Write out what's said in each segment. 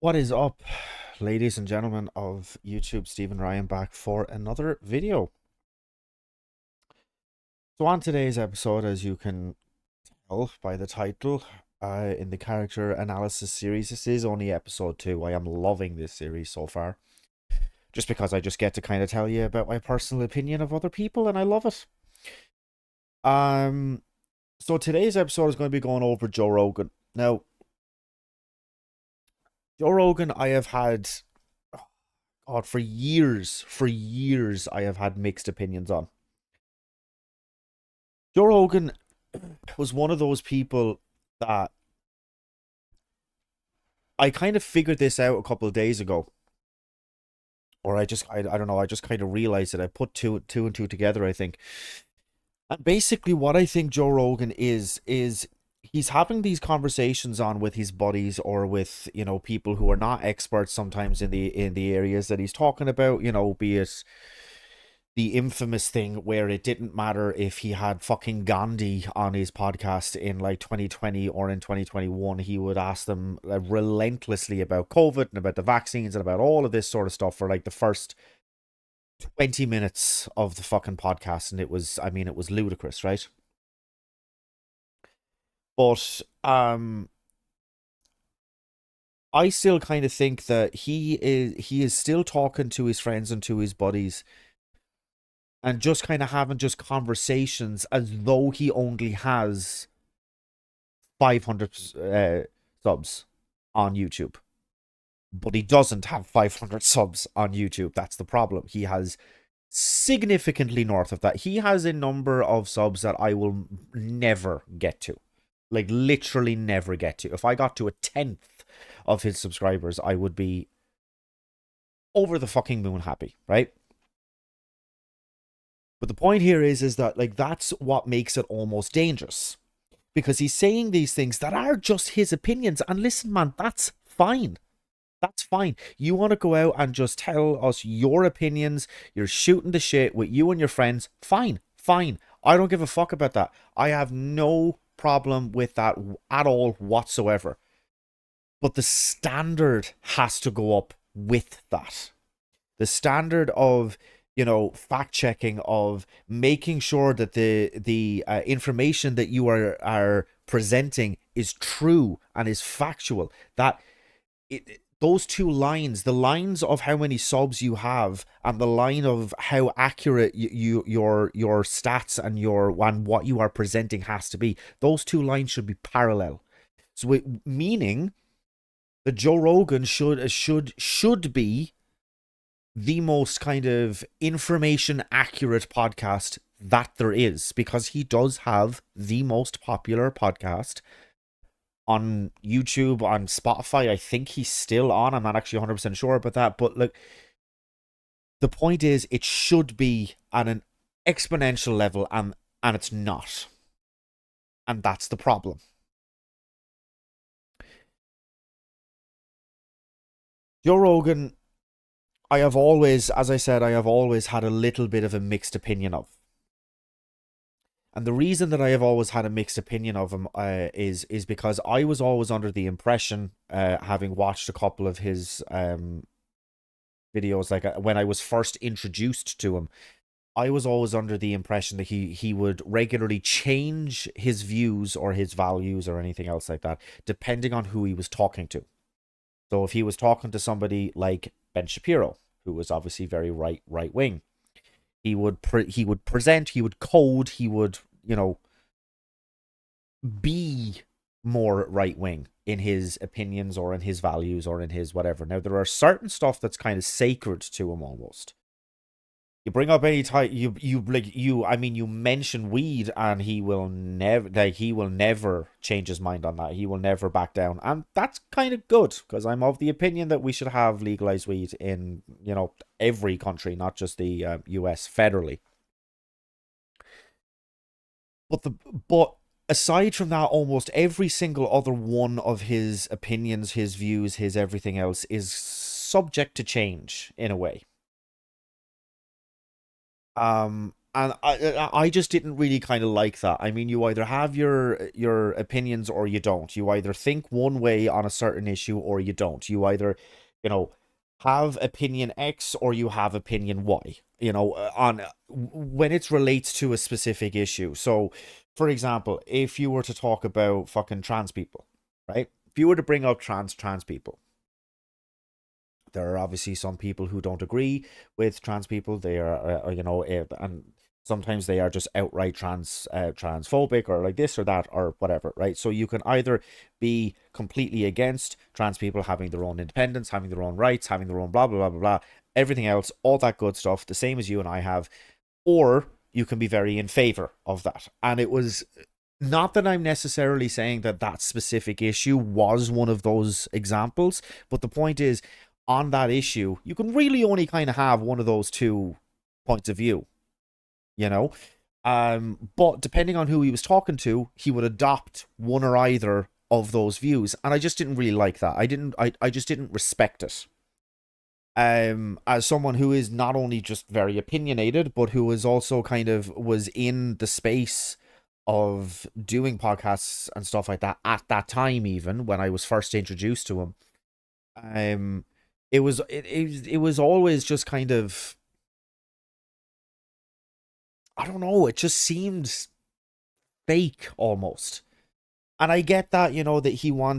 What is up, ladies and gentlemen of YouTube? Stephen Ryan back for another video. So on today's episode, as you can tell by the title, in the character analysis series, this is only episode 2. I am loving this series so far. Just because I just get to kind of tell you about my personal opinion of other people, and I love it. So today's episode is going to be going over Joe Rogan. Now, Joe Rogan, I have had, God, for years, I have had mixed opinions on. Joe Rogan was one of those people that I kind of figured this out a couple of days ago. Or I don't know, I just kind of realized it. I put two and two together, I think. And basically what I think Joe Rogan is he's having these conversations on with his buddies or with, people who are not experts sometimes in the areas that he's talking about, be it the infamous thing where it didn't matter if he had fucking Gandhi on his podcast in like 2020 or in 2021, he would ask them relentlessly about COVID and about the vaccines and about all of this sort of stuff for like the first 20 minutes of the fucking podcast. And it was ludicrous, right? But I still kind of think that he is still talking to his friends and to his buddies and just kind of having just conversations as though he only has 500 subs on YouTube. But he doesn't have 500 subs on YouTube. That's the problem. He has significantly north of that. He has a number of subs that I will never get to. Like, literally never get to. If I got to a 10th of his subscribers, I would be over the fucking moon happy, right? But the point here is that, like, that's what makes it almost dangerous. Because he's saying these things that are just his opinions. And listen, man, that's fine. That's fine. You want to go out and just tell us your opinions. You're shooting the shit with you and your friends. Fine. Fine. I don't give a fuck about that. I have no problem with that at all whatsoever. But the standard has to go up with that. The standard of, fact checking, of making sure that the information that you are presenting is true and is factual. That those two lines, the lines of how many subs you have and the line of how accurate your stats and what you are presenting has to be, those two lines should be parallel. So meaning that Joe Rogan should be the most kind of information accurate podcast that there is, because he does have the most popular podcast on YouTube, on Spotify. I think he's still on. I'm not actually 100% sure about that. But look, the point is, it should be at an exponential level, and it's not. And that's the problem. Joe Rogan, as I said, I have always had a little bit of a mixed opinion of. And the reason that I have always had a mixed opinion of him is because I was always under the impression, having watched a couple of his videos, like when I was first introduced to him, I was always under the impression that he would regularly change his views or his values or anything else like that, depending on who he was talking to. So if he was talking to somebody like Ben Shapiro, who was obviously very right wing, he would present, he would code, he would, be more right wing in his opinions or in his values or in his whatever. Now, there are certain stuff that's kind of sacred to him almost. You bring up any type, you mention weed, and he will never change his mind on that. He will never back down, and that's kind of good, because I'm of the opinion that we should have legalized weed in every country, not just the US federally. But aside from that, almost every single other one of his opinions, his views, his everything else is subject to change in a way. And I just didn't really kind of like that. I mean, you either have your opinions or you don't. You either think one way on a certain issue or you don't. You either, you know, have opinion X or you have opinion Y. On when it relates to a specific issue. So, for example, if you were to talk about fucking trans people, right? If you were to bring up trans people, there are obviously some people who don't agree with trans people. They are, and sometimes they are just outright transphobic or like this or that or whatever, right? So you can either be completely against trans people having their own independence, having their own rights, having their own blah blah blah blah blah, everything else, all that good stuff, the same as you and I have, or you can be very in favor of that. And it was not that I'm necessarily saying that that specific issue was one of those examples, but the point is, on that issue, you can really only kind of have one of those two points of view, you know? But depending on who he was talking to, he would adopt one or either of those views. And I just didn't really like that. I just didn't respect it. As someone who is not only just very opinionated, but who is also kind of was in the space of doing podcasts and stuff like that at that time, even when I was first introduced to him. Um, it was always just kind of, I don't know, it just seemed fake almost. And I get that, that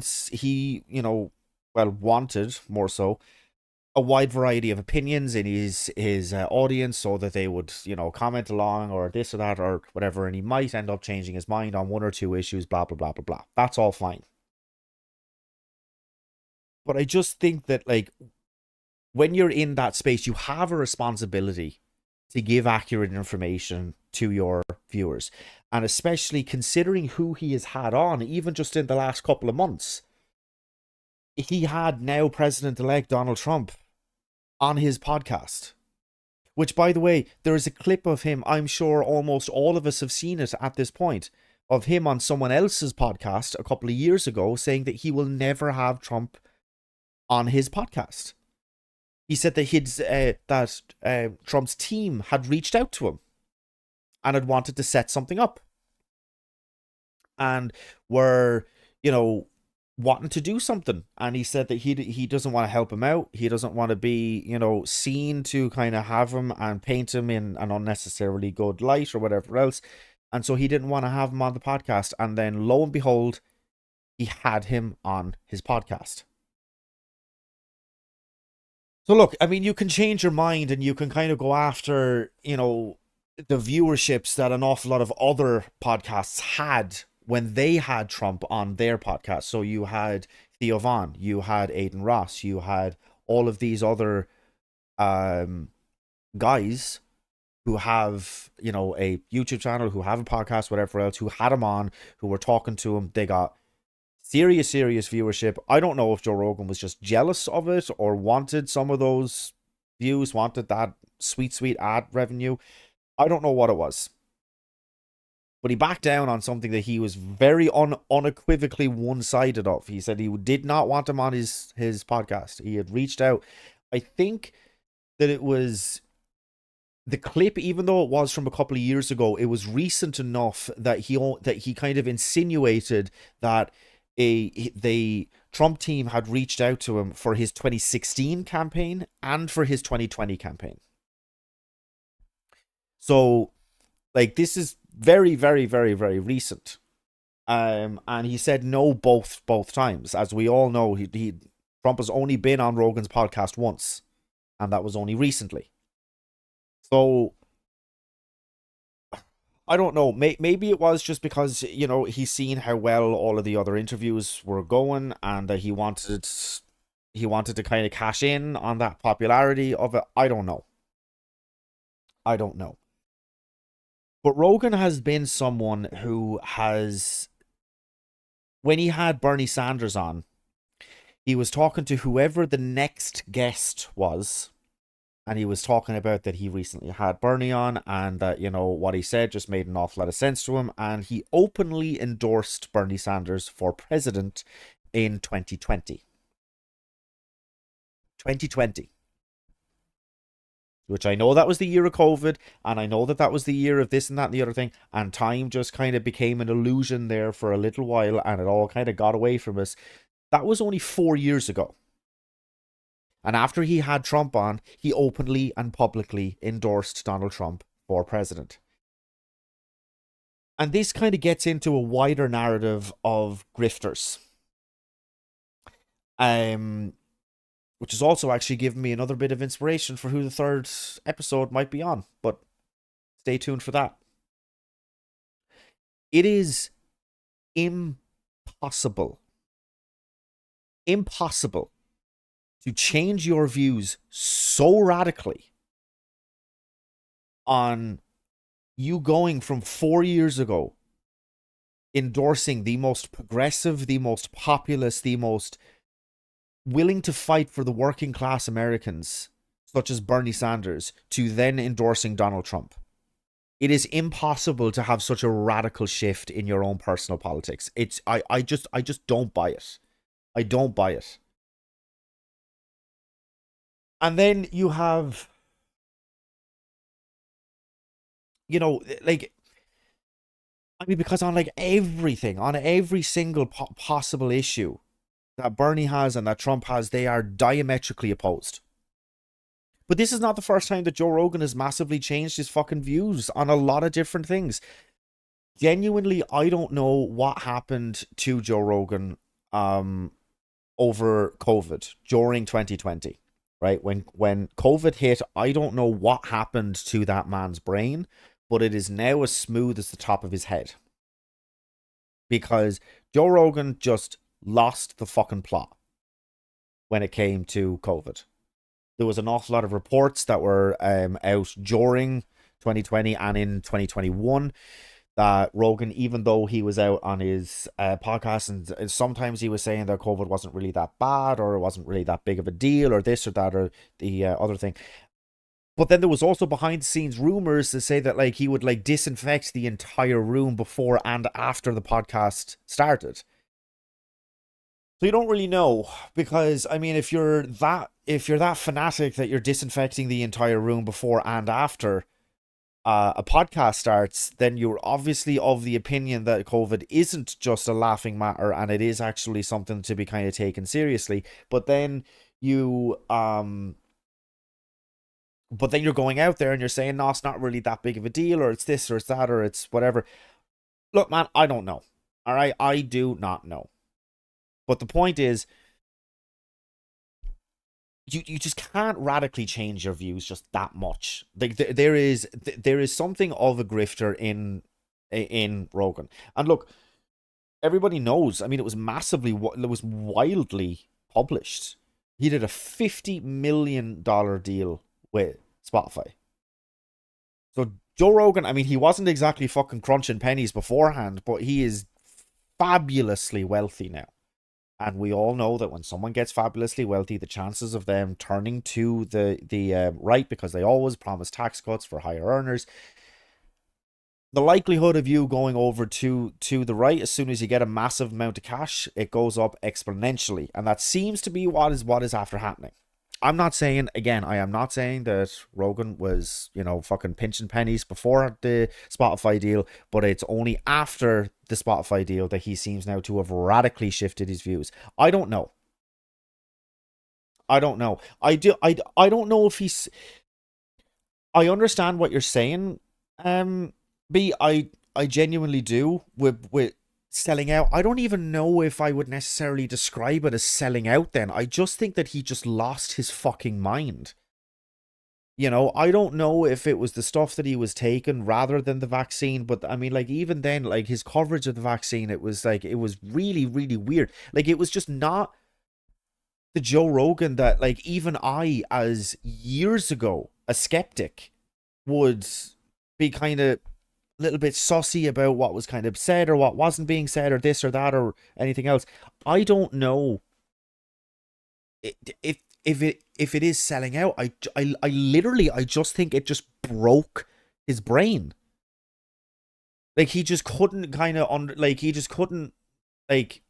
wanted more so a wide variety of opinions in his audience so that they would, comment along or this or that or whatever, and he might end up changing his mind on one or two issues, blah blah blah blah blah. That's all fine. But I just think that, like, when you're in that space, you have a responsibility to give accurate information to your viewers. And especially considering who he has had on, even just in the last couple of months. He had now President-elect Donald Trump on his podcast. Which, by the way, there is a clip of him, I'm sure almost all of us have seen it at this point, of him on someone else's podcast a couple of years ago saying that he will never have Trump on his podcast. He said that Trump's team had reached out to him and had wanted to set something up and were, wanting to do something. And he said that he doesn't want to help him out. He doesn't want to be, seen to kind of have him and paint him in an unnecessarily good light or whatever else. And so he didn't want to have him on the podcast. And then lo and behold, he had him on his podcast. So look, I mean, you can change your mind and you can kind of go after, the viewerships that an awful lot of other podcasts had when they had Trump on their podcast. So you had Theo Vaughn, you had Aiden Ross, you had all of these other guys who have, a YouTube channel, who have a podcast, whatever else, who had him on, who were talking to him. They got serious viewership. I don't know if Joe Rogan was just jealous of it or wanted some of those views, wanted that sweet ad revenue. I don't know what it was. But he backed down on something that he was very unequivocally one-sided of. He said he did not want him on his podcast. He had reached out. I think that it was the clip, even though it was from a couple of years ago, it was recent enough that he kind of insinuated that the Trump team had reached out to him for his 2016 campaign and for his 2020 campaign. So, like, this is very, very, very, very recent. And he said no both times. As we all know, Trump has only been on Rogan's podcast once, and that was only recently. So I don't know. Maybe it was just because, he's seen how well all of the other interviews were going, and that he wanted to kind of cash in on that popularity of it. I don't know. But Rogan has been someone who has, when he had Bernie Sanders on, he was talking to whoever the next guest was. And he was talking about that he recently had Bernie on, and that, what he said just made an awful lot of sense to him. And he openly endorsed Bernie Sanders for president in 2020. which I know that was the year of COVID, and I know that that was the year of this and that and the other thing, and time just kind of became an illusion there for a little while, and it all kind of got away from us. That was only 4 years ago. And after he had Trump on, he openly and publicly endorsed Donald Trump for president. And this kind of gets into a wider narrative of grifters. Which has also actually given me another bit of inspiration for who the third episode might be on. But stay tuned for that. It is impossible to change your views so radically on you going from 4 years ago endorsing the most progressive, the most populist, the most willing to fight for the working class Americans, such as Bernie Sanders, to then endorsing Donald Trump. It is impossible to have such a radical shift in your own personal politics. I just don't buy it. I don't buy it. And then you have, like, I mean, because on like everything, on every single possible issue that Bernie has and that Trump has, they are diametrically opposed. But this is not the first time that Joe Rogan has massively changed his fucking views on a lot of different things. Genuinely, I don't know what happened to Joe Rogan over COVID during 2020, right? When COVID hit, I don't know what happened to that man's brain, but it is now as smooth as the top of his head. Because Joe Rogan just lost the fucking plot when it came to COVID. There was an awful lot of reports that were out during 2020 and in 2021 that Rogan, even though he was out on his podcast, and sometimes he was saying that COVID wasn't really that bad, or it wasn't really that big of a deal, or this or that, or the other thing. But then there was also behind the scenes rumors to say that like he would like disinfect the entire room before and after the podcast started. So you don't really know, because I mean, if you're that fanatic that you're disinfecting the entire room before and after a podcast starts, then you're obviously of the opinion that COVID isn't just a laughing matter and it is actually something to be kind of taken seriously. But then you're going out there and you're saying, no, it's not really that big of a deal, or it's this or it's that, or it's whatever. Look, man, I don't know. All right, I do not know. But the point is, you just can't radically change your views just that much. Like there is something of a grifter in Rogan. And look, everybody knows. I mean, it was wildly published. He did a $50 million deal with Spotify. So Joe Rogan, I mean, he wasn't exactly fucking crunching pennies beforehand, but he is fabulously wealthy now. And we all know that when someone gets fabulously wealthy, the chances of them turning to the right, because they always promise tax cuts for higher earners, the likelihood of you going over to the right as soon as you get a massive amount of cash, it goes up exponentially. And that seems to be what is after happening. I'm not saying, again, I am not saying that Rogan was, fucking pinching pennies before the Spotify deal, but it's only after the Spotify deal that he seems now to have radically shifted his views. I don't know. I don't know. I don't know if he's... I understand what you're saying, B. I genuinely do with selling out. I don't even know if I would necessarily describe it as selling out then. I just think that he just lost his fucking mind. I don't know if it was the stuff that he was taking rather than the vaccine, but I mean, like, even then, like, his coverage of the vaccine, it was really, really weird. Like, it was just not the Joe Rogan that, like, even I, as years ago, a skeptic, would be kind of little bit sussy about what was kind of said or what wasn't being said or this or that or anything else. I don't know if it is selling out. I literally, I just think it just broke his brain. Like, he just couldn't kind of he just couldn't, like,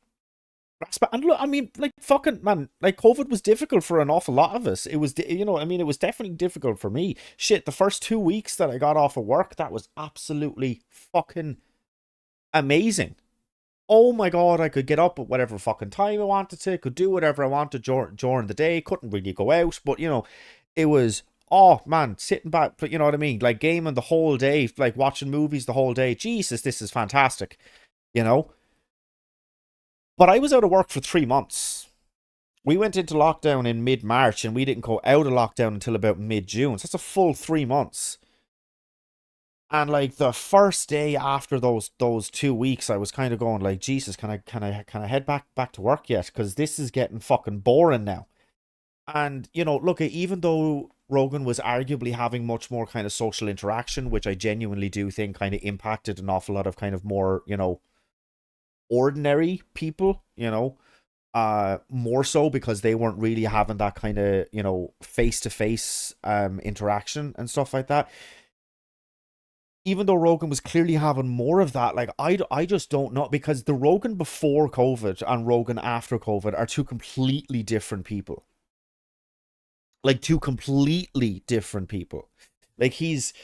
And look, I mean, like, fucking, man, like, COVID was difficult for an awful lot of us. It was, you know, I mean, it was definitely difficult for me. Shit, the first 2 weeks that I got off of work, that was absolutely fucking amazing. Oh my God, I could get up at whatever fucking time I wanted to, could do whatever I wanted during the day, couldn't really go out, but, you know, it was, oh man, sitting back, you know what I mean? Like, gaming the whole day, like, watching movies the whole day. Jesus, this is fantastic, you know? But I was out of work for 3 months. We went into lockdown in mid-March and we didn't go out of lockdown until about mid-June. So that's a full 3 months. And like the first day after those 2 weeks, I was kind of going like, Jesus, can I head back to work yet? Because this is getting fucking boring now. And you know, look, even though Rogan was arguably having much more kind of social interaction, which I genuinely do think kind of impacted an awful lot of kind of more, you know, ordinary people, you know, more so because they weren't really having that kind of, you know, face-to-face interaction and stuff like that. Even though Rogan was clearly having more of that, like, I just don't know, because the Rogan before COVID and Rogan after COVID are two completely different people. Like, two completely different people. Like, he's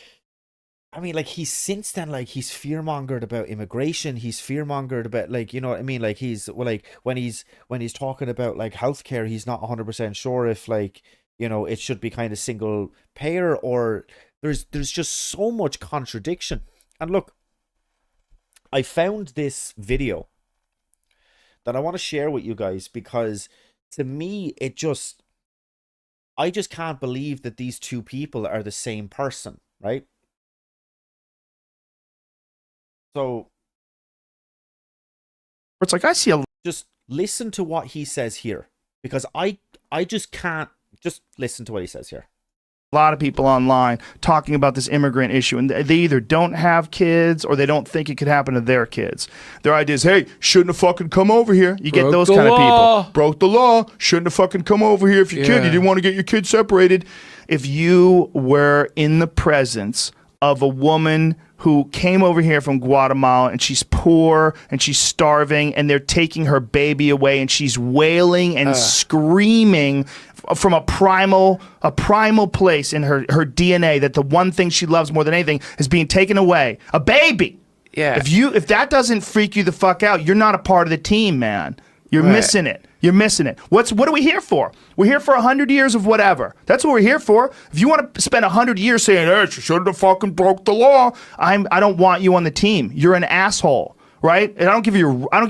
since then, like, he's fearmongered about immigration. He's fearmongered about, like, you know what I mean? Like, he's, well, like, when he's talking about, like, healthcare, he's not 100% sure if, like, you know, it should be kind of single payer, or there's just so much contradiction. And look, I found this video that I want to share with you guys because to me, I just can't believe that these two people are the same person, right? So It's like, I see a just listen to what he says here, because I just can't. Just listen to what he says here. lot of people online talking about this immigrant issue, and they either don't have kids or they don't think it could happen to their kids. Their idea is, hey, shouldn't have fucking come over here. You get those kind of people. Broke the law. Shouldn't have fucking come over here if your kid, you didn't want to get your kid separated. If you were in the presence of a woman who came over here from Guatemala and she's poor and she's starving and they're taking her baby away and she's wailing and screaming from a primal place in her DNA that the one thing she loves more than anything is being taken away. A baby. Yeah. If that doesn't freak you the fuck out, you're not a part of the team, man. You're missing it. You're missing it. What are we here for? We're here for 100 years of whatever. That's what we're here for. If you want to spend 100 years saying, hey, she shouldn't have fucking broke the law, I don't want you on the team. You're an asshole, right? And I don't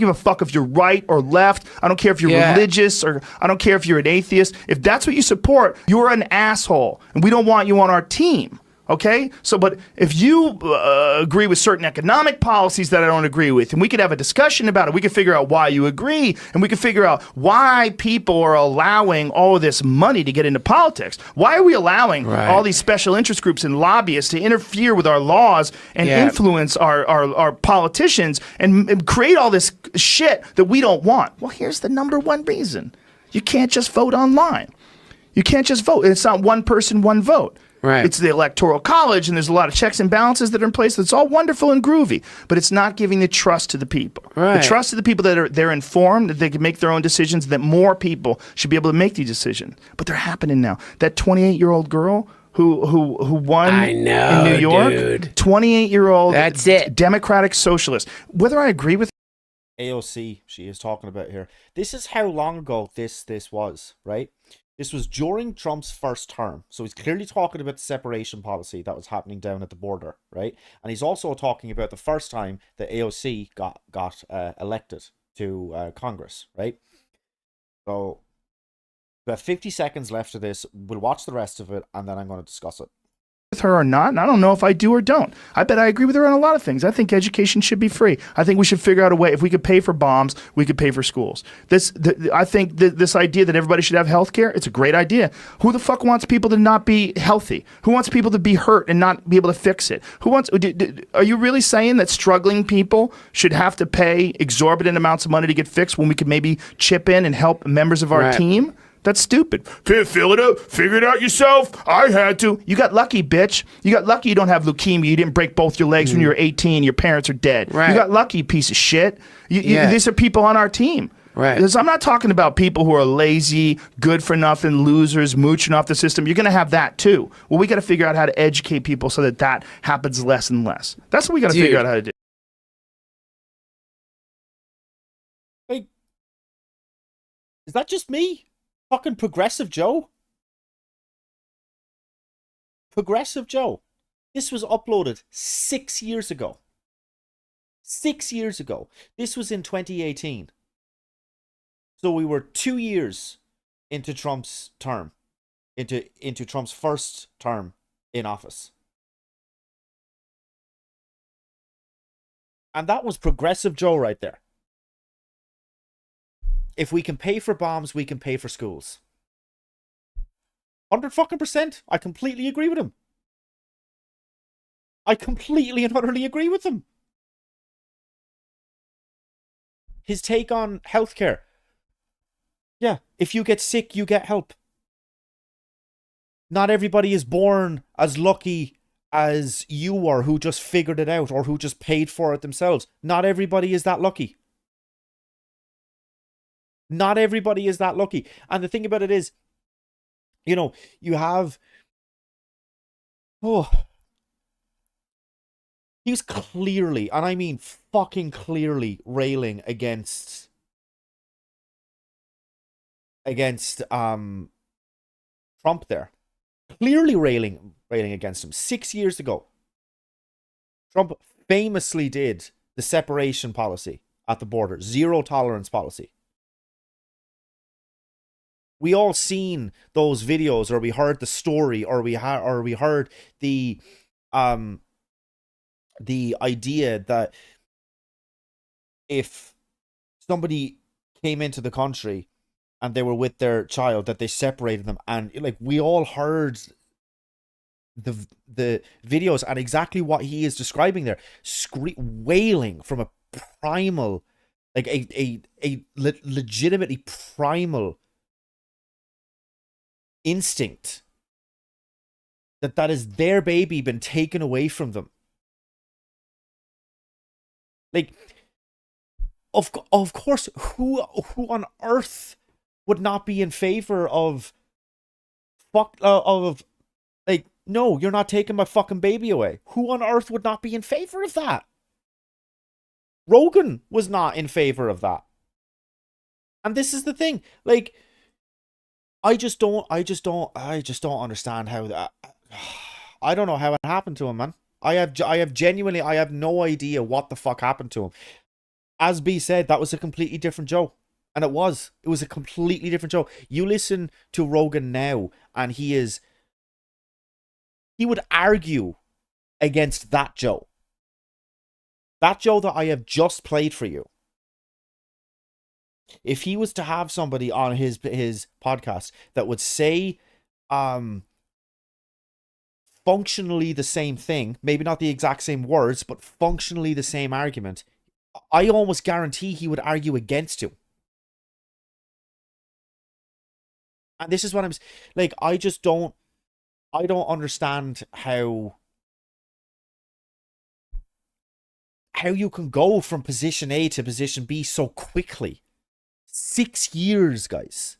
give a fuck if you're right or left. I don't care if you're religious, or I don't care if you're an atheist. If that's what you support, you're an asshole, and we don't want you on our team. Okay? So, but if you agree with certain economic policies that I don't agree with, and we could have a discussion about it, we could figure out why you agree, and we could figure out why people are allowing all of this money to get into politics. Why are we allowing all these special interest groups and lobbyists to interfere with our laws and influence our politicians and create all this shit that we don't want? Well, here's the number one reason. You can't just vote online. You can't just vote. It's not one person, one vote. Right. It's the Electoral College, and there's a lot of checks and balances that are in place. That's all wonderful and groovy, but it's not giving the trust to the people. Right. The trust to the people that they're informed, that they can make their own decisions, that more people should be able to make these decisions. But they're happening now. That 28-year-old girl who won in New York, dude. 28-year-old That's it. Democratic socialist. Whether I agree with AOC, she is talking about here. This is how long ago this was, right? This was during Trump's first term. So he's clearly talking about the separation policy that was happening down at the border, right? And he's also talking about the first time that AOC got elected to Congress, right? So we have 50 seconds left of this. We'll watch the rest of it, and then I'm going to discuss it. her or not, and I don't know if I do or don't. I bet I agree with her on a lot of things. I think education should be free. I think we should figure out a way. If we could pay for bombs, we could pay for schools. I think this idea that everybody should have health care, it's a great idea. Who the fuck wants people to not be healthy? Who wants people to be hurt and not be able to fix it? Are you really saying that struggling people should have to pay exorbitant amounts of money to get fixed when we could maybe chip in and help members of our team? That's stupid. Fill it up. Figure it out yourself. I had to. You got lucky, bitch. You got lucky you don't have leukemia. You didn't break both your legs when you were 18. Your parents are dead. Right. You got lucky, piece of shit. These are people on our team. Right. Because I'm not talking about people who are lazy, good for nothing, losers, mooching off the system. You're going to have that too. Well, we got to figure out how to educate people so that that happens less and less. That's what we got to figure out how to do. Like, is that just me? Fucking Progressive Joe? Progressive Joe. This was uploaded 6 years ago. 6 years ago. This was in 2018. So we were 2 years into Trump's term, into Trump's first term in office. And that was Progressive Joe right there. If we can pay for bombs, we can pay for schools. 100%. I completely agree with him. I completely and utterly agree with him. His take on healthcare. Yeah, if you get sick, you get help. Not everybody is born as lucky as you are, who just figured it out or who just paid for it themselves. Not everybody is that lucky. Not everybody is that lucky. And the thing about it is, you know, you have... Oh... He was clearly, and I mean fucking clearly, railing against Trump there. Clearly railing against him 6 years ago. Trump famously did the separation policy at the border, zero tolerance policy. We all seen those videos, or we heard the story, or we heard the idea that if somebody came into the country and they were with their child, that they separated them, and like we all heard the videos and exactly what he is describing there, wailing from a primal, like a legitimately primal instinct that is their baby been taken away from them. Like, of course, who on earth would not be in favor of like, no, you're not taking my fucking baby away? Who on earth would not be in favor of that? Rogan was not in favor of that. And this is the thing, like, I just don't understand how that. I don't know how it happened to him, man. I have no idea what the fuck happened to him. As B said, that was a completely different Joe. And it was a completely different Joe. You listen to Rogan now, and he would argue against that Joe. That Joe that I have just played for you. If he was to have somebody on his podcast that would say functionally the same thing, maybe not the exact same words, but functionally the same argument, I almost guarantee he would argue against you. And this is what I'm like, I don't understand how you can go from position A to position B so quickly. 6 years, guys.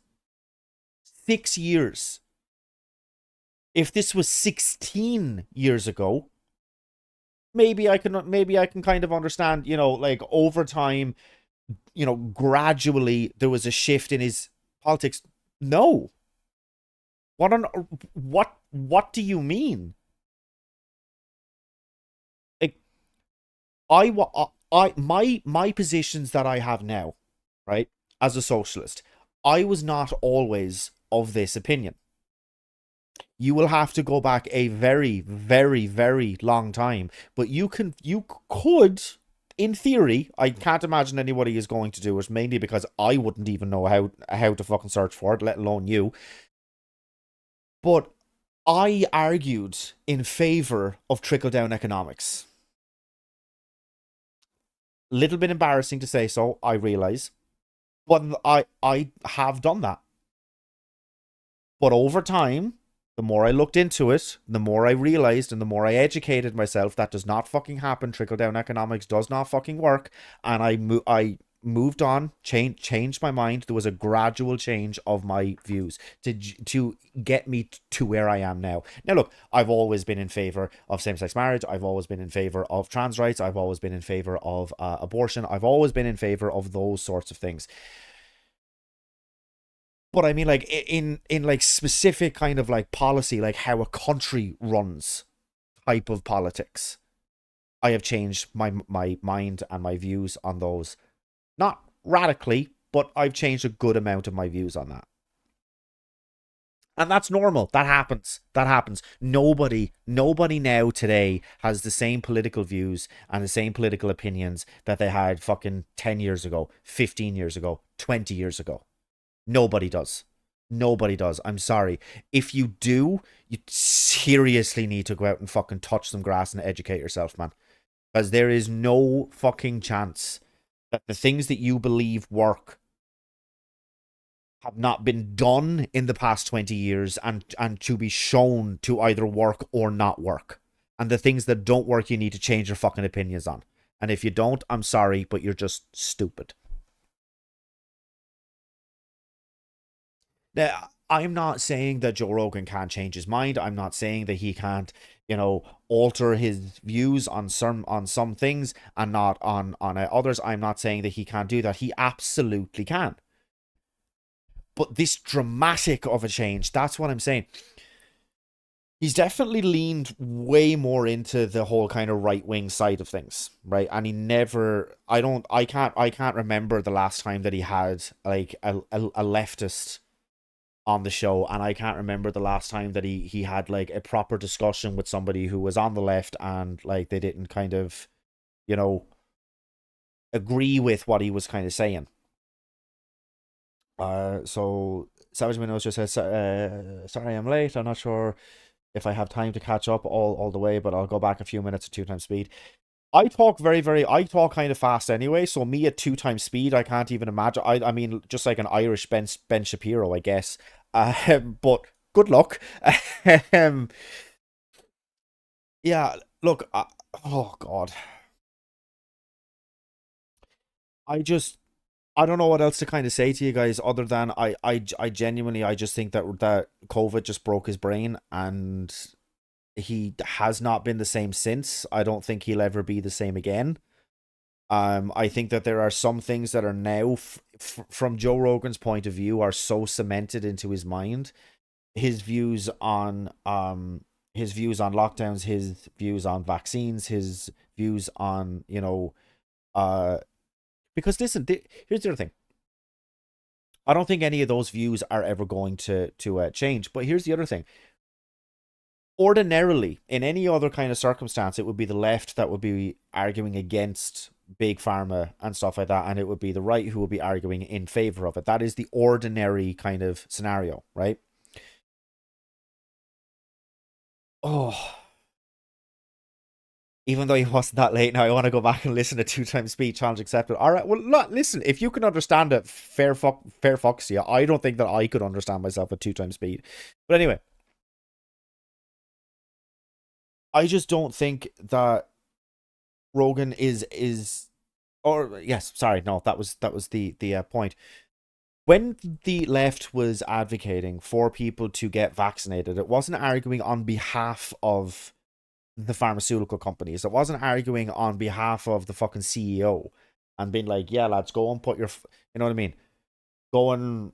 6 years. If this was 16 years ago, maybe I can kind of understand, you know, like over time, you know, gradually there was a shift in his politics. No. What do you mean? Like, my positions that I have now, right, as a socialist, I was not always of this opinion. You will have to go back a very, very, very long time. But you could, in theory, I can't imagine anybody is going to do it, mainly because I wouldn't even know how to fucking search for it, let alone you. But I argued in favor of trickle-down economics. Little bit embarrassing to say so, I realize. But I have done that. But over time, the more I looked into it, the more I realized and the more I educated myself, that does not fucking happen. Trickle-down economics does not fucking work. And I moved on, changed my mind. There was a gradual change of my views to get me to where I am now. Now, look, I've always been in favor of same-sex marriage. I've always been in favor of trans rights. I've always been in favor of abortion. I've always been in favor of those sorts of things. But I mean, like in like specific kind of like policy, like how a country runs type of politics, I have changed my mind and my views on those. Not radically, but I've changed a good amount of my views on that. And that's normal. That happens. That happens. Nobody now today has the same political views and the same political opinions that they had fucking 10 years ago, 15 years ago, 20 years ago. Nobody does. Nobody does. I'm sorry. If you do, you seriously need to go out and fucking touch some grass and educate yourself, man. Because there is no fucking chance that the things that you believe work have not been done in the past 20 years and to be shown to either work or not work. And the things that don't work, you need to change your fucking opinions on. And if you don't, I'm sorry, but you're just stupid. Now, I'm not saying that Joe Rogan can't change his mind. I'm not saying that he can't, alter his views on some things and not on others. I'm not saying that he can't do that. He absolutely can. But this dramatic of a change, that's what I'm saying. He's definitely leaned way more into the whole kind of right wing side of things, right? And he never, I can't remember the last time that he had like a leftist on the show, and I can't remember the last time that he had like a proper discussion with somebody who was on the left and like they didn't kind of, you know, agree with what he was kind of saying. So Savage Minnows just says, sorry I'm late. I'm not sure if I have time to catch up all the way, but I'll go back a few minutes at 2 times speed. I talk kind of fast anyway, so me at 2 times speed, I can't even imagine. I mean, just like an Irish Ben Shapiro, I guess. But good luck. um, yeah, look, oh God. I just, I don't know what else to kind of say to you guys other than I genuinely, I just think that COVID just broke his brain and he has not been the same since. I don't think he'll ever be the same again. I think that there are some things that are now, from Joe Rogan's point of view, are so cemented into his mind. His views on his views on lockdowns, his views on vaccines, his views on uh because listen, here's the other thing. I don't think any of those views are ever going to change. But here's the other thing. Ordinarily, in any other kind of circumstance, it would be the left that would be arguing against big pharma and stuff like that, and it would be the right who would be arguing in favor of it. That is the ordinary kind of scenario, right? Oh, even though he wasn't that late, now I want to go back and listen to 2 times speed. Challenge accepted. All right, well, look, listen. If you can understand it, fair fucks to you. I don't think that I could understand myself at 2 times speed. But anyway, I just don't think that Rogan is or yes, sorry, no, that was the point. When the left was advocating for people to get vaccinated, it wasn't arguing on behalf of the pharmaceutical companies. It wasn't arguing on behalf of the fucking CEO and being like, "Yeah, lads, go and put your, you know what I mean? Go and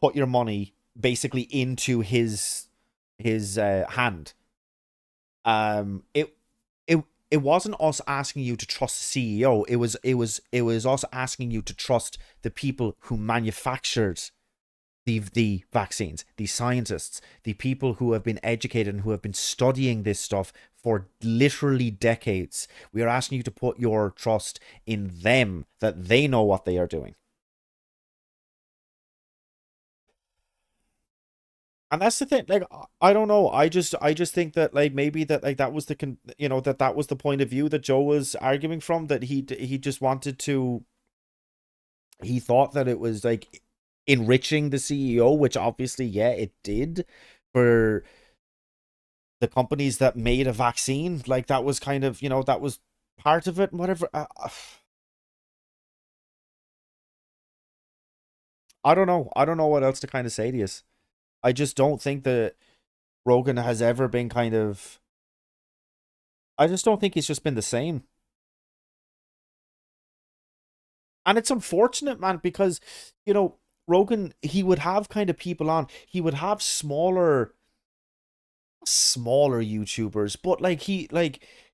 put your money basically into his hand." It wasn't us asking you to trust the CEO. It was us asking you to trust the people who manufactured the vaccines, the scientists, the people who have been educated and who have been studying this stuff for literally decades. We are asking you to put your trust in them, that they know what they are doing. And that's the thing. Like, I don't know. I just think that like maybe that like that was that was the point of view that Joe was arguing from. That he just wanted to. He thought that it was like enriching the CEO, which obviously, yeah, it did for the companies that made a vaccine. Like that was kind of that was part of it. Whatever. I don't know. I don't know what else to kind of say to you. I just don't think that Rogan has ever been kind of. I just don't think he's just been the same. And it's unfortunate, man, because, you know, Rogan, he would have kind of people on. He would have smaller YouTubers, but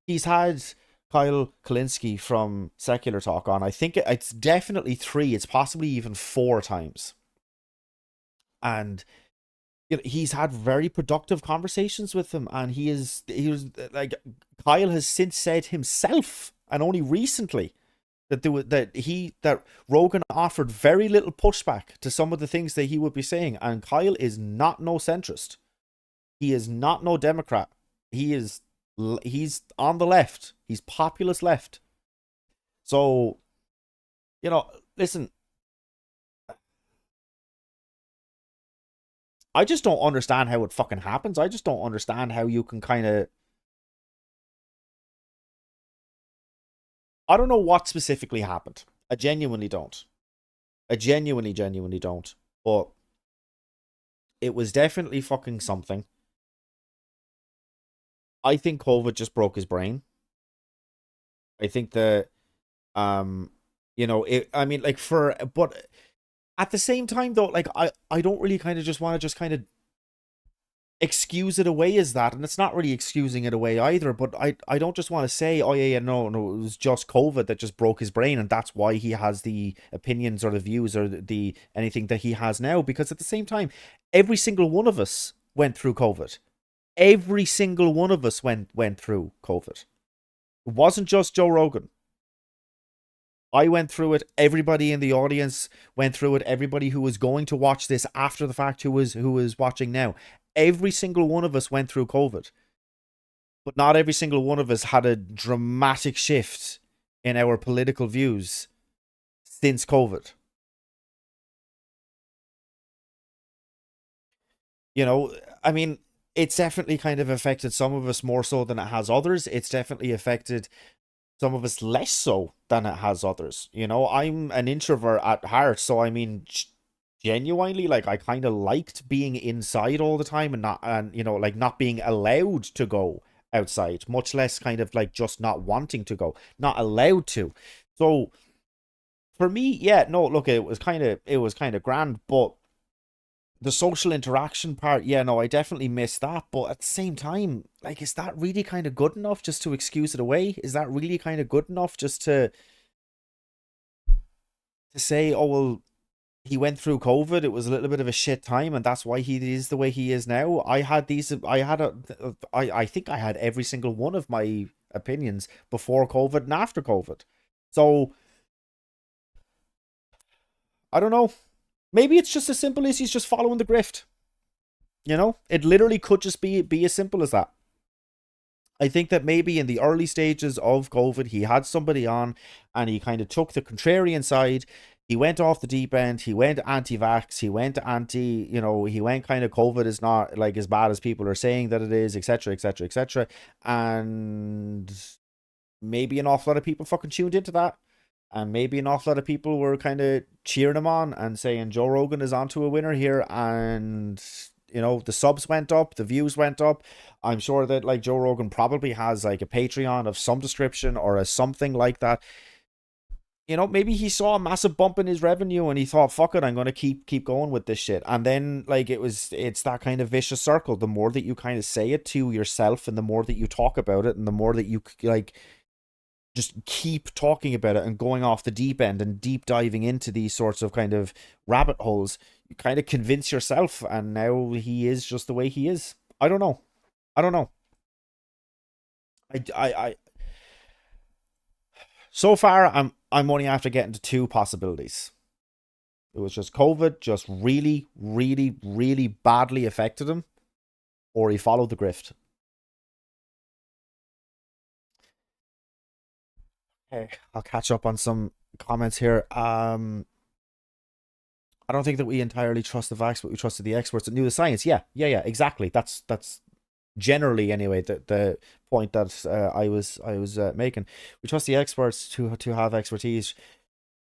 he's had Kyle Kalinske from Secular Talk on. I think it's definitely three. It's possibly even four times. And you know, he's had very productive conversations with him, and he was like Kyle has since said himself, and only recently, that that Rogan offered very little pushback to some of the things that he would be saying, and Kyle is not no centrist. He is not no Democrat. He is he's on the left. He's populist left. So, you know, listen, I just don't understand how it fucking happens. I just don't understand how you can kind of. I don't know what specifically happened. I genuinely don't. I genuinely don't. But it was definitely fucking something. I think COVID just broke his brain. I think that, um, you know, I mean, like but at the same time though, like I don't really kind of just want to just kind of excuse it away as that, and it's not really excusing it away either, but I don't just want to say, oh yeah, no, it was just COVID that just broke his brain and that's why he has the opinions or the views or the anything that he has now, because at the same time, every single one of us went through COVID. Every single one of us went through COVID. It wasn't just Joe Rogan. I went through it. Everybody in the audience went through it. Everybody who was going to watch this after the fact, who was watching now, every single one of us went through COVID. But not every single one of us had a dramatic shift in our political views since COVID. You know, I mean, it's definitely kind of affected some of us more so than it has others. It's definitely affected some of us less so than it has others. You know, I'm an introvert at heart, so I mean, genuinely, like I kind of liked being inside all the time and not, and you know, like not being allowed to go outside, much less kind of like just not wanting to go, not allowed to. So for me, yeah, no, look, it was kind of grand, but the social interaction part, yeah, no, I definitely miss that. But at the same time, like, is that really kind of good enough just to excuse it away? Is that really kind of good enough just to say, oh well, he went through COVID. It was a little bit of a shit time, and that's why he is the way he is now. I had these. I had a. I think I had every single one of my opinions before COVID and after COVID. So I don't know. Maybe it's just as simple as he's just following the grift. You know, it literally could just be as simple as that. I think that maybe in the early stages of COVID, he had somebody on and he kind of took the contrarian side. He went off the deep end. He went anti vax. He went anti, you know, he went kind of COVID is not like as bad as people are saying that it is, etc., etc., etc. And maybe an awful lot of people fucking tuned into that. And maybe an awful lot of people were kind of cheering him on and saying Joe Rogan is onto a winner here. And you know, the subs went up, the views went up. I'm sure that like Joe Rogan probably has like a Patreon of some description or a something like that. You know, maybe he saw a massive bump in his revenue and he thought, fuck it, I'm gonna keep going with this shit. And then like it's that kind of vicious circle. The more that you kind of say it to yourself and the more that you talk about it and the more that you like just keep talking about it and going off the deep end and deep diving into these sorts of kind of rabbit holes, you kind of convince yourself, and now he is just the way he is. I don't know. I don't know. I so far I'm only after getting to two possibilities. It was just COVID just really, really, really badly affected him, or he followed the grift. Okay, I'll catch up on some comments here. I don't think that we entirely trust the vax, but we trusted the experts that knew the science. Yeah, yeah, yeah, exactly. That's generally anyway the point that I was making. We trust the experts to have expertise.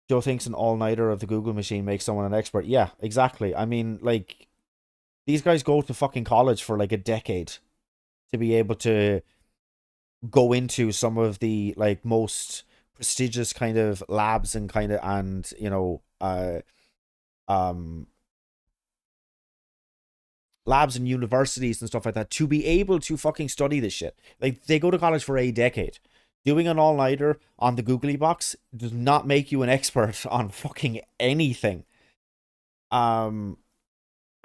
Joe thinks an all-nighter of the Google machine makes someone an expert. Yeah, exactly. I mean, like, these guys go to fucking college for like a decade to be able to go into some of the like most prestigious kind of labs and kind of and um labs and universities and stuff like that to be able to fucking study this shit. Like they go to college for a decade. Doing an all-nighter on the googly box does not make you an expert on fucking anything. um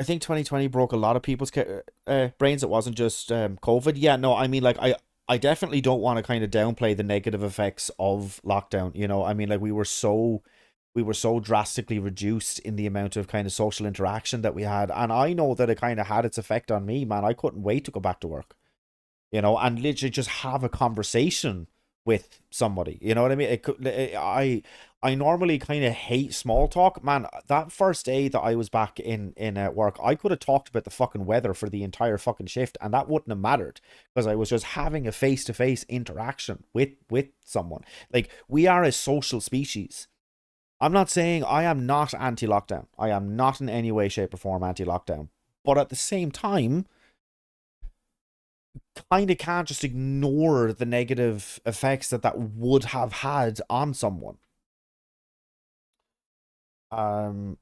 I think 2020 broke a lot of people's brains. It wasn't just COVID. Yeah, no, I mean, like, I definitely don't want to kind of downplay the negative effects of lockdown. I mean, like, we were so drastically reduced in the amount of kind of social interaction that we had. And I know that it kind of had its effect on me, man. I couldn't wait to go back to work, and literally just have a conversation with somebody. You know what I mean? I normally kind of hate small talk, man. That first day that I was back in work, I could have talked about the fucking weather for the entire fucking shift, and that wouldn't have mattered because I was just having a face to face interaction with someone. Like we are a social species. I'm not saying I am not anti lockdown. I am not in any way, shape, or form anti lockdown. But at the same time, kind of can't just ignore the negative effects that would have had on someone. Um,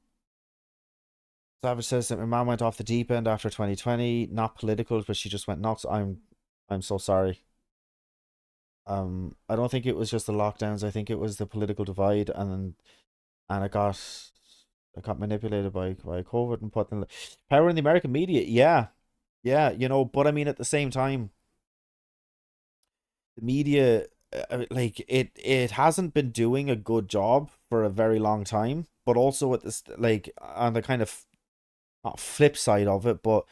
Savage says that my mom went off the deep end after 2020, not political, but she just went nuts. I'm so sorry. I don't think it was just the lockdowns. I think it was the political divide, and it got manipulated by COVID and put in power in the American media. Yeah, yeah, but I mean at the same time the media, like it hasn't been doing a good job for a very long time, but also at this, like, on the kind of not flip side of it, but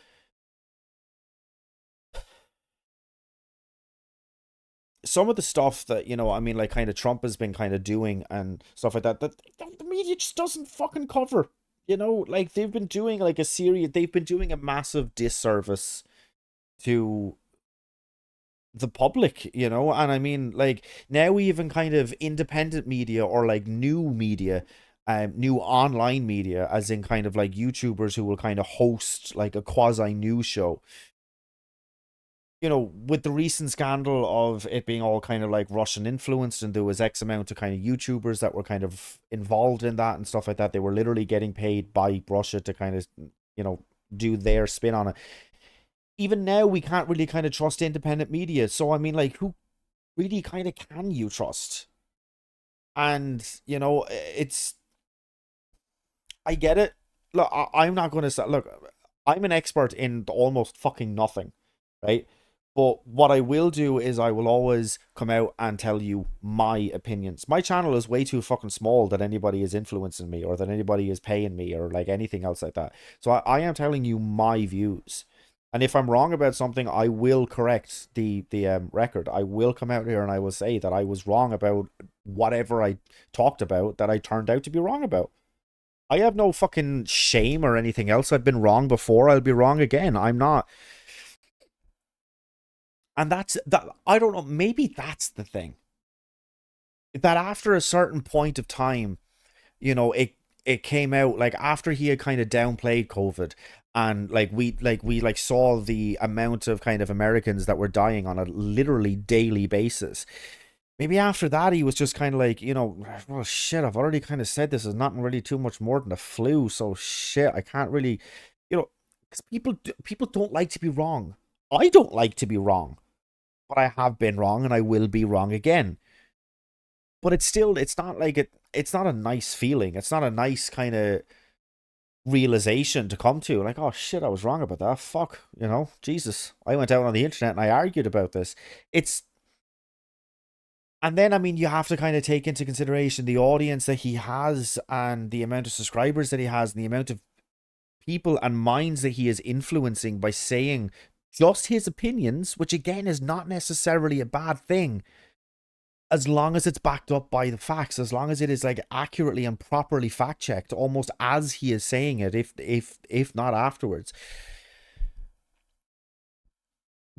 some of the stuff that I mean, like kind of Trump has been kind of doing and stuff like that the media just doesn't fucking cover. Like they've been doing a massive disservice to the public, and I mean, like, now even kind of independent media or like new media, new online media, as in kind of like YouTubers who will kind of host like a quasi news show, with the recent scandal of it being all kind of like Russian influenced, and there was X amount of kind of YouTubers that were kind of involved in that and stuff like that. They were literally getting paid by Russia to kind of, do their spin on it. Even now, we can't really kind of trust independent media. So, I mean, like, who really kind of can you trust? And, I get it. Look, I'm not going to say, look, I'm an expert in almost fucking nothing, right? But what I will do is I will always come out and tell you my opinions. My channel is way too fucking small that anybody is influencing me or that anybody is paying me or like anything else like that. So I am telling you my views. And if I'm wrong about something, I will correct the record. I will come out here and I will say that I was wrong about whatever I talked about that I turned out to be wrong about. I have no fucking shame or anything else. I've been wrong before. I'll be wrong again. I'm not. And that's that. I don't know. Maybe that's the thing. That after a certain point of time, it came out like after he had kind of downplayed COVID, and like we saw the amount of kind of Americans that were dying on a literally daily basis. Maybe after that he was just kind of like, well, shit, I've already kind of said this is not really too much more than a flu, so shit, I can't really, because people don't like to be wrong. I don't like to be wrong, but I have been wrong and I will be wrong again. But it's not like it's not a nice feeling. It's not a nice kind of realization to come to. Like, oh shit, I was wrong about that. Fuck, Jesus. I went out on the internet and I argued about this. It's And then, I mean, you have to kind of take into consideration the audience that he has and the amount of subscribers that he has and the amount of people and minds that he is influencing by saying just his opinions, which again is not necessarily a bad thing, as long as it's backed up by the facts, as long as it is like accurately and properly fact checked, almost as he is saying it, if not afterwards.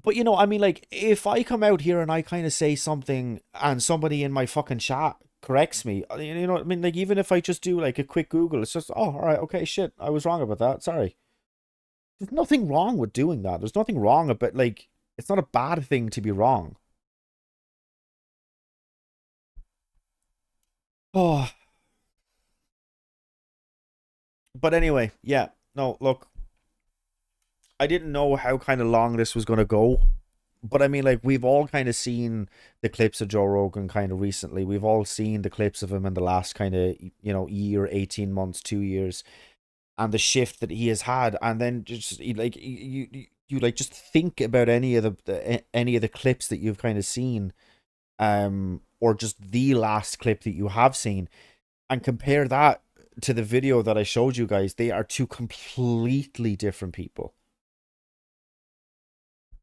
But I mean, like, if I come out here and I kind of say something and somebody in my fucking chat corrects me, you know what I mean? Like, even if I just do like a quick Google, it's just, oh, all right, okay, shit, I was wrong about that. Sorry. There's nothing wrong with doing that. There's nothing wrong about, like, it's not a bad thing to be wrong. Oh, but anyway, yeah. No, look, I didn't know how kind of long this was going to go. But I mean, like, we've all kind of seen the clips of Joe Rogan kind of recently. We've all seen the clips of him in the last kind of, year, 18 months, 2 years, and the shift that he has had. And then just like you like just think about any of any of the clips that you've kind of seen, or just the last clip that you have seen, and compare that to the video that I showed you guys. They are two completely different people.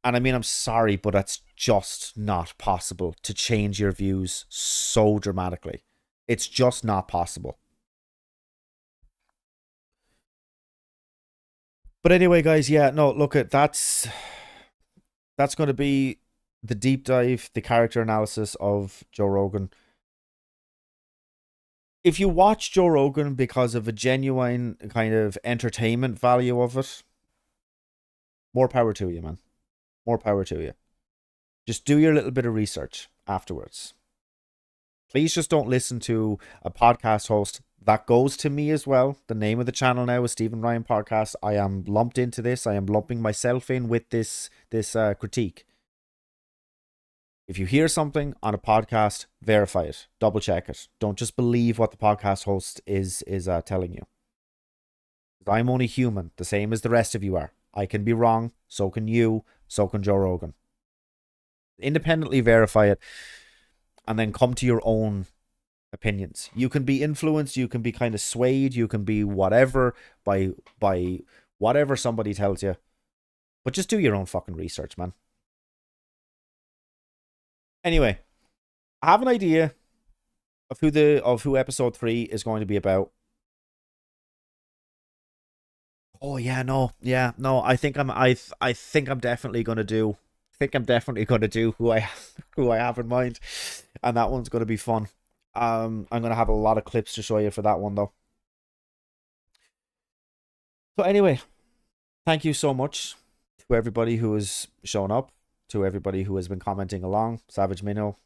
And I mean, I'm sorry, but that's just not possible to change your views so dramatically. It's just not possible. But anyway, guys, yeah, no, look at that's going to be the deep dive, the character analysis of Joe Rogan. If you watch Joe Rogan because of a genuine kind of entertainment value of it, more power to you, man. More power to you. Just do your little bit of research afterwards. Please just don't listen to a podcast host that goes to me as well. The name of the channel now is Stephen Ryan Podcast. I am lumped into this. I am lumping myself in with this critique. If you hear something on a podcast, verify it, double check it. Don't just believe what the podcast host is telling you. I'm only human, the same as the rest of you are. I can be wrong. So can you. So can Joe Rogan. Independently verify it, and then come to your own opinions. You can be influenced, you can be kind of swayed, you can be whatever by whatever somebody tells you. But just do your own fucking research, man. Anyway, I have an idea of who episode 3 is going to be about. Oh yeah, no. Yeah, no. I think I'm definitely going to do who I have in mind, and that one's going to be fun. I'm going to have a lot of clips to show you for that one though. So anyway, thank you so much to everybody who has shown up, to everybody who has been commenting along. Savage Minnow,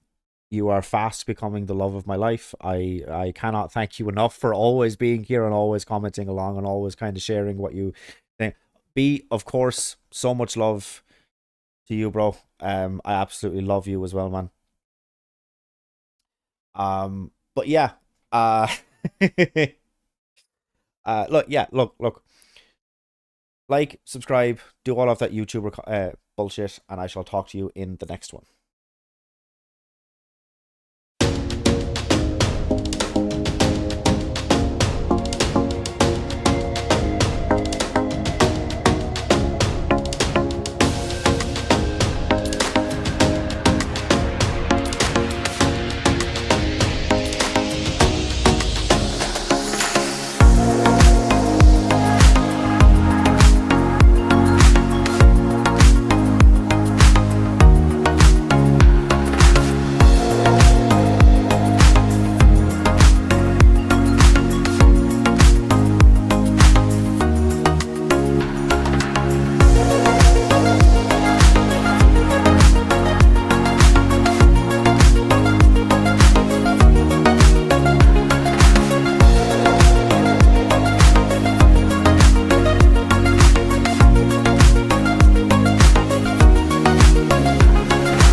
you are fast becoming the love of my life. I cannot thank you enough for always being here and always commenting along and always kind of sharing what you think. B, of course, so much love to you, bro. I absolutely love you as well, man. But yeah, uh, look, yeah, look, like, subscribe, do all of that YouTuber bullshit, and I shall talk to you in the next one.